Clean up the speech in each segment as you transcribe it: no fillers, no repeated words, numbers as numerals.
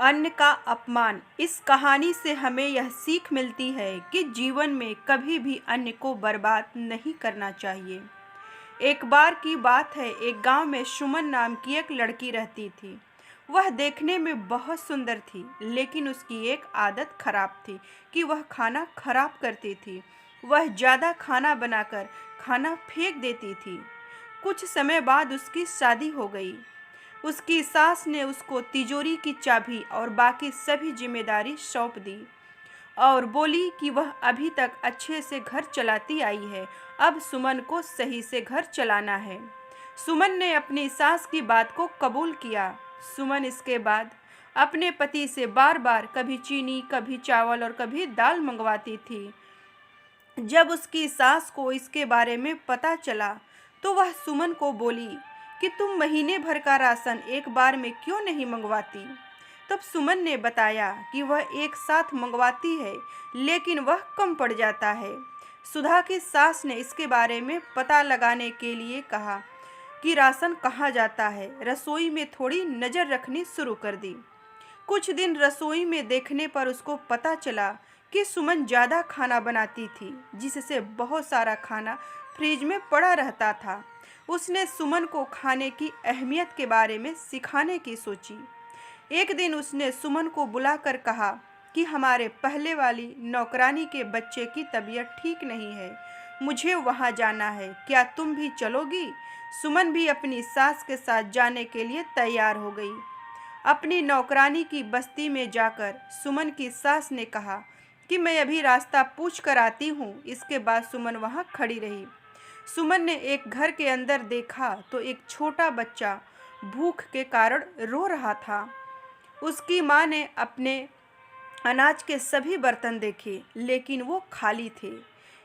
अन्न का अपमान। इस कहानी से हमें यह सीख मिलती है कि जीवन में कभी भी अन्न को बर्बाद नहीं करना चाहिए। एक बार की बात है, एक गांव में सुमन नाम की एक लड़की रहती थी। वह देखने में बहुत सुंदर थी, लेकिन उसकी एक आदत खराब थी कि वह खाना खराब करती थी। वह ज़्यादा खाना बनाकर खाना फेंक देती थी। कुछ समय बाद उसकी शादी हो गई। उसकी सास ने उसको तिजोरी की चाबी और बाकी सभी जिम्मेदारी सौंप दी और बोली कि वह अभी तक अच्छे से घर चलाती आई है, अब सुमन को सही से घर चलाना है। सुमन ने अपनी सास की बात को कबूल किया। सुमन इसके बाद अपने पति से बार बार कभी चीनी, कभी चावल और कभी दाल मंगवाती थी। जब उसकी सास को इसके बारे में पता चला तो वह सुमन को बोली कि तुम महीने भर का राशन एक बार में क्यों नहीं मंगवाती। तब सुमन ने बताया कि वह एक साथ मंगवाती है, लेकिन वह कम पड़ जाता है। सुधा की सास ने इसके बारे में पता लगाने के लिए कहा कि राशन कहाँ जाता है। रसोई में थोड़ी नज़र रखनी शुरू कर दी। कुछ दिन रसोई में देखने पर उसको पता चला कि सुमन ज़्यादा खाना बनाती थी, जिससे बहुत सारा खाना फ्रिज में पड़ा रहता था। उसने सुमन को खाने की अहमियत के बारे में सिखाने की सोची। एक दिन उसने सुमन को बुलाकर कहा कि हमारे पहले वाली नौकरानी के बच्चे की तबीयत ठीक नहीं है, मुझे वहाँ जाना है, क्या तुम भी चलोगी। सुमन भी अपनी सास के साथ जाने के लिए तैयार हो गई। अपनी नौकरानी की बस्ती में जाकर सुमन की सास ने कहा कि मैं अभी रास्ता पूछ कर आती हूँ। इसके बाद सुमन वहाँ खड़ी रही। सुमन ने एक घर के अंदर देखा तो एक छोटा बच्चा भूख के कारण रो रहा था। उसकी माँ ने अपने अनाज के सभी बर्तन देखे, लेकिन वो खाली थे।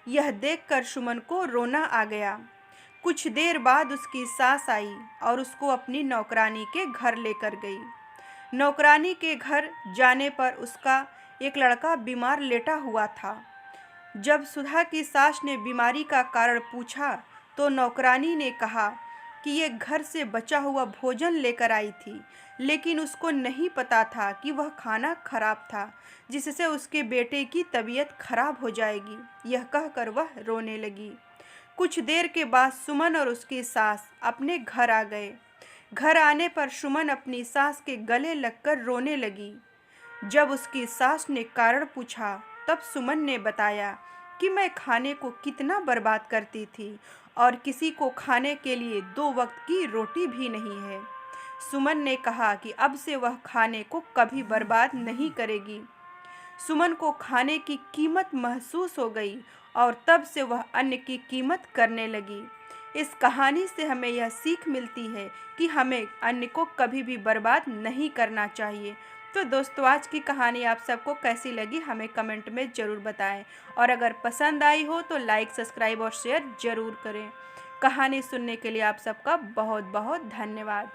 यह देखकर सुमन को रोना आ गया। कुछ देर बाद उसकी सास आई और उसको अपनी नौकरानी के घर लेकर गई। नौकरानी के घर जाने पर उसका एक लड़का बीमार लेटा हुआ था। जब सुधा की सास ने बीमारी का कारण पूछा तो नौकरानी ने कहा कि ये घर से बचा हुआ भोजन लेकर आई थी, लेकिन उसको नहीं पता था कि वह खाना खराब था, जिससे उसके बेटे की तबीयत खराब हो जाएगी। यह कहकर वह रोने लगी। कुछ देर के बाद सुमन और उसकी सास अपने घर आ गए। घर आने पर सुमन अपनी सास के गले लगकर रोने लगी। जब उसकी सास ने कारण पूछा तब सुमन ने बताया कि मैं खाने को कितना बर्बाद करती थी और किसी को खाने के लिए 2 वक्त की रोटी भी नहीं है। सुमन ने कहा कि अब से वह खाने को कभी बर्बाद नहीं करेगी। सुमन को खाने की कीमत महसूस हो गई और तब से वह अन्न की कीमत करने लगी। इस कहानी से हमें यह सीख मिलती है कि हमें अन्न को कभी भी बर्बाद नहीं करना चाहिए। तो दोस्तों, आज की कहानी आप सबको कैसी लगी हमें कमेंट में ज़रूर बताएं और अगर पसंद आई हो तो लाइक, सब्सक्राइब और शेयर ज़रूर करें। कहानी सुनने के लिए आप सबका बहुत बहुत धन्यवाद।